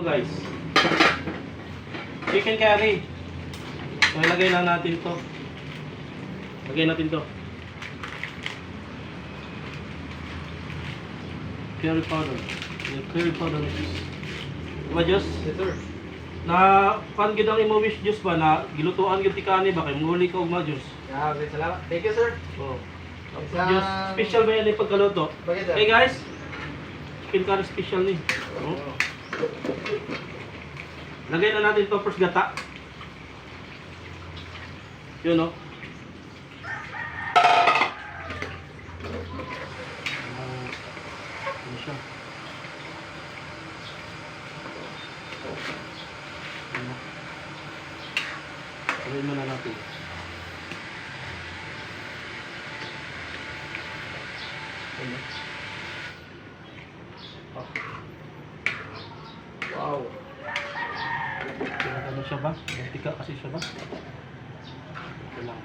guys. Chicken curry. So ilagay lang natin to. Lagay natin to. Curry powder. Yung curry powder mix. Diba, Diyos? Yes, sir. Na pan gid ang imo wish Diyos ba na gilutuan gyud ti kani ba kay muli ka og ma Diyos. Yeah, okay, salamat. Thank you, sir. Oh. Isang- Diyos, special ba yan yung pagkaluto? Bakit, sir? Hey guys, chicken curry special ni. Oh. Lagay na natin to first gata. Yun oh. Ano siya? Ano? Lagay mo na natin. Ano? Oh. Wow. Ano siya ba? Mantika kasi siya ba? Ito lang.